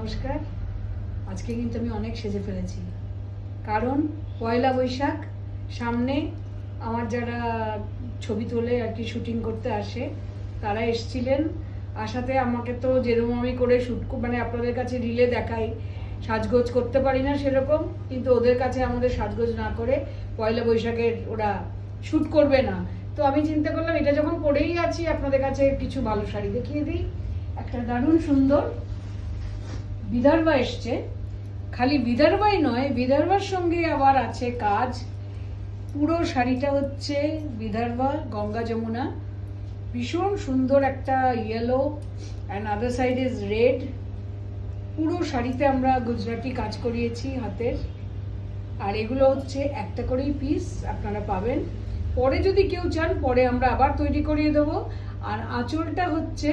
নমস্কার। আজকে কিন্তু আমি অনেক সেজে ফেলেছি, কারণ পয়লা বৈশাখ সামনে। আমার যারা ছবি তোলে আর কি, শুটিং করতে আসে, তারা এসছিলেন। আসাতে আমাকে তো যেরকম আমি করে মানে আপনাদের কাছে রিলে দেখাই, সাজগোজ করতে পারি না সেরকম, কিন্তু ওদের কাছে আমাদের সাজগোজ না করে পয়লা বৈশাখের ওরা শ্যুট করবে না। তো আমি চিন্তা করলাম এটা যখন পরেই আছি, আপনাদের কাছে কিছু ভালো শাড়ি দেখিয়ে দিই। একটা দারুণ সুন্দর বিদর্ভা এসছে। খালি বিদর্ভাই নয়, বিদর্ভার সঙ্গে আবার আছে কাজ। পুরো শাড়িটা হচ্ছে বিদর্ভা, গঙ্গা যমুনা। ভীষণ সুন্দর একটা yellow and other side is red. পুরো শাড়িতে আমরা গুজরাটি কাজ করিয়েছি হাতের। আর এগুলো হচ্ছে একটা করেই পিস আপনারা পাবেন। পরে যদি কেউ চান, পরে আমরা আবার তৈরি করিয়ে দেবো। আর আঁচলটা হচ্ছে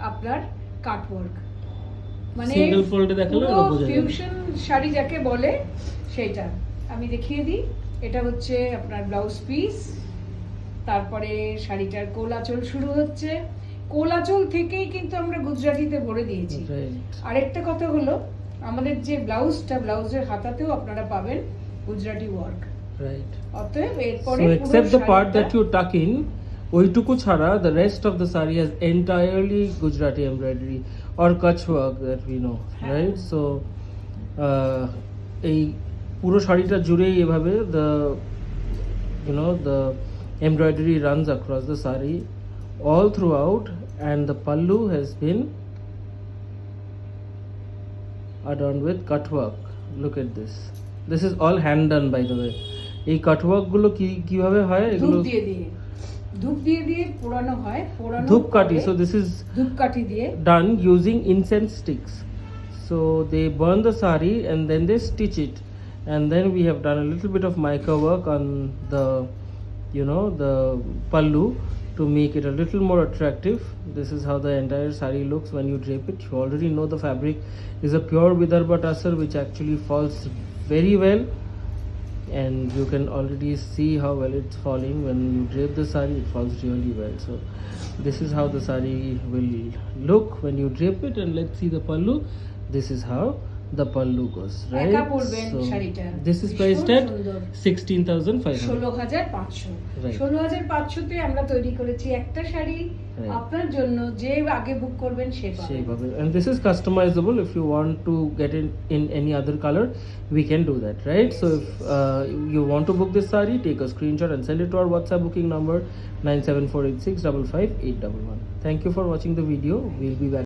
আপনার কাটওয়ার্ক, মানে সিঙ্গেল ফোল্ডে দেখালে ফিউশন শাড়ি যাকে বলে সেইটা আমি দেখিয়ে দিই। এটা হচ্ছে আপনার ব্লাউজ পিস। তারপরে শাড়িটার কোল আঁচল শুরু হচ্ছে। কোল আঁচল থেকেই কিন্তু আমরা গুজরাটিতে ভরে দিয়েছি। আরেকটা কথা হলো, আমাদের যে ব্লাউজটা, ব্লাউজের হাতাতেও আপনারা পাবেন গুজরাটি ওয়ার্ক। রাইট। অতএব এরপরে So except the part that you tuck in, ওইটুকু ছাড়া the rest of the saree has entirely Gujarati embroidery or Kutch work that we know, right? So এই পুরো শাড়িটা জুড়েই এভাবে the embroidery runs across the saree all throughout, and the pallu has been adorned with cut work. Look at this. This is all hand done, by the way. এই কাট work গুলো কিভাবে হয়? এগুলো ধূপ দিয়ে পোড়ানো হয়। ধূপকাঠি, so this is ধূপকাঠি দিয়ে done using incense sticks. So they burn the sari and then they stitch it, and then we have done a little bit of mica work on the the pallu to make it a little more attractive. This is how the entire sari looks when you drape it. You already know the fabric is a pure Vidarbha tussar, which actually falls very well, and you can already see how well it's falling. When you drape the sari, it falls really well. So this is how the sari will look when you drape it. And let's see the pallu. This is how the pallu goes, right? So this is priced at 16,500. 16,500 Right. 16,500 তে আমরা তৈরি করেছি একটা শাড়ি আপনার জন্য। যে আগে বুক করবেন সে পাবে। And this is customizable. If you want to get it in any other color, we can do that, right? Yes. So if you want to book this saree, take a screenshot and send it to our WhatsApp booking number 97486555811. Thank you for watching the video. We'll be back.